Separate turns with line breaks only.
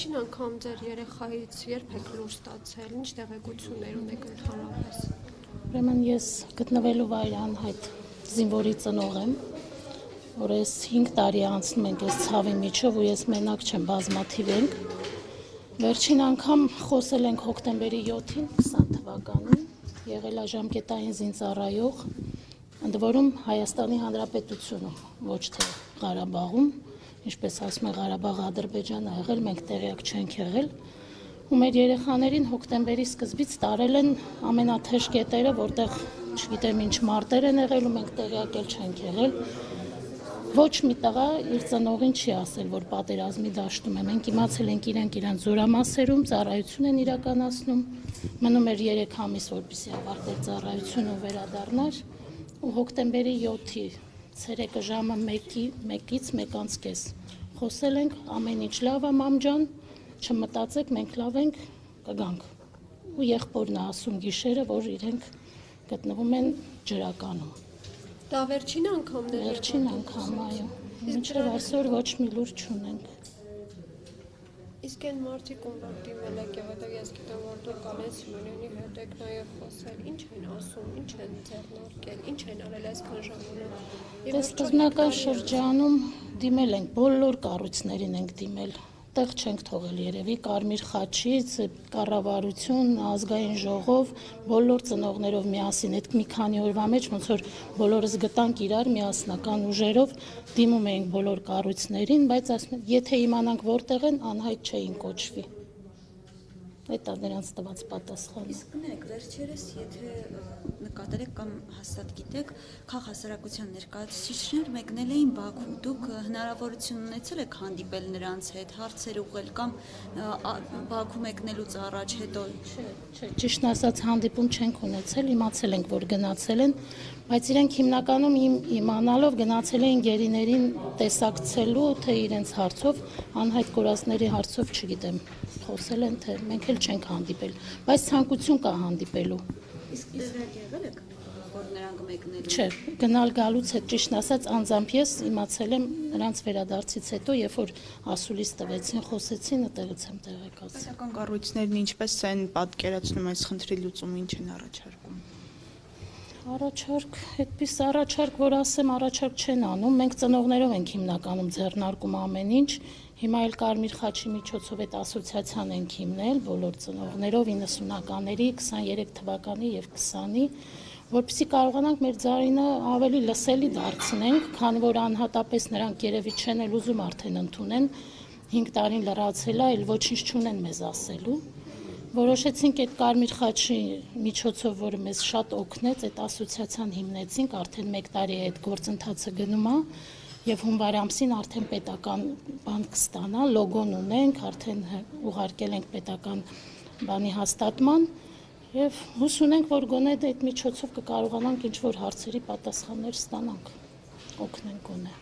Վերջին անգամ ձեր երեխայից երբ եք լուր ստացել, ինչ տեղեկություններ ունեք ընդհանրապես։
Ուրեմն ես գտնվելու վայրը անհայտ զինվորի ծնող եմ, որ ես 5 տարի անցնում ենք այս ցավի միջով ու ես մենակ չեմ, բազմաթիվ ենք։ Վերջին անգամ խոսել ենք հոկտեմբերի 7-ին 20 թվականին, եղել է ժամկետային զինծառայող, ընդ որում Հայաստանի Հանրապետությունում, ոչ թե Ղարաբաղում, ինչպես ասում է Ղարաբաղը Ադրբեջանը եղել, մենք տեղյակ չենք եղել, ու մեր երեխաներին հոկտեմբերի սկզբից տարել են ամենաթեժ կետերը, որտեղ չգիտեմ ինչ մարտեր են եղել ու մենք տեղյակ էլ չենք եղել։ Ոչ մի տղա իր ծնողին չի ասել, որ պատերազմի դաշտում է։ Մենք իմացել ենք իրենց զորամասերում ծառայություն են իրականացնում, մնում էր 3 ամիս, որպեսզի ավարտեր ծառայությունը ու վերադառնար, ու հոկտեմբերի 7-ի ցերեկը ժամը 1-ից 1:30 խոսել ենք, ամեն ինչ լավ է, մամ ջան, չմտածեք, մենք լավ ենք, կգանք։ Ու եղբորն է ասում գիշերը, որ իրենք գտնվում են ջրականում։
Դա վերջին անգամն է։
Վերջին անգամ, այո։ Մինչև այսօր ոչ մի լուր չունենք։
Իսկ այն մարդիկ ում որ դիմել եք եւ հետո ես գիտեմ որ դուք Ալեն Սիմոնյանի հետ եք նաեւ խոսել, ինչ են ասում, ինչ են ձեռնարկել, ինչ են արել այսքան ժամանակ։
Դե սկզբնական շրջանում դիմել ենք, բոլոր կառույցներին ենք դիմել, տեղ չենք թողել երևի, Կարմիր խաչից, կառավարություն, ազգային ժողով, բոլոր ծնողներով միասին, այդ մի քանի օրվա մեջ ոնց որ բոլորս գտանք իրար միասնական ուժերով, դիմում էինք բոլոր կառույցներին, բայց ասում են, եթե իմանանք որտեղ են, անհայտ չէին կոչվի։ Այդ է նրանց տված պատասխանը։
Իսկ նայեք, վերջերս եթե նկատել եք կամ հաստատ գիտեք, քաղաքասարակության ներկայացուցիչներ մեկնել էին Բաքու, դուք հնարավորություն ունեցել եք հանդիպել նրանց հետ, հարցեր ուղղել կամ Բաքու մեկնելուց առաջ հետո։
Չէ, ճիշտն ասած հանդիպում չենք ունեցել, իմացել ենք, որ գնացել են, բայց իրենք հիմնականում իմանալով գնացել էին գերիներին տեսակցելու, թե իրենց հարցով, անհայտ կորածների հարցով չգիտեմ, խոսել են, թե մենք էլ չենք հանդիպել, բայց ցանկություն կա հանդիպելու։
Իսկ տեղյակ եղել եք, որ նրանք մեկնելու։
Չէ, գնալ գալուց հետ ճիշտն ասած անձամբ ես իմացել եմ նրանց վերադարձից հետո, երբ որ ասուլիս տվեցին, խոսեցին, այդտեղից եմ տեղեկացել։
Պետական կառույցներն ինչպես են պատկերացնում այս խնդրի լուծումը, ինչ են առաջարկում։
Առաջարկ, այդպես առաջարկ, որ ասեմ, առաջարկ չեն անում, մենք ծնողներով ենք հիմնականում ձեռնարկում ամեն ինչ, հիմա էլ Կարմիր խաչի միջոցով այդ ասոցիացիան ենք հիմնել, բոլոր ծնողներով 90-ականների, 23 թվականի եւ 20-ի, որպեսզի կարողանանք մեր ձայնը ավելի լսելի դարձնենք, քանի որ անհատապես նրանք երևի չեն էլ ուզում արդեն ընդունեն, 5 տարին լրացել է, այլ ոչինչ չունեն մեզ ասելու։ Որոշեցինք այդ Կարմիր խաչի միջոցով, որը մեզ շատ օգնեց, այդ ասոցիացիան հիմնեցինք, արդեն 1 տարի է այդ գործընթացը գնում է, եւ հունվար ամսին արդեն պետական բան կստանա, լոգոն ունենք, արդեն ուղարկել ենք պետական բանի հաստատման եւ հույս ունենք, որ գոնե այդ միջոցով կկարողանանք ինչ-որ հարցերի պատասխաններ ստանանք, օգնենք գոնե։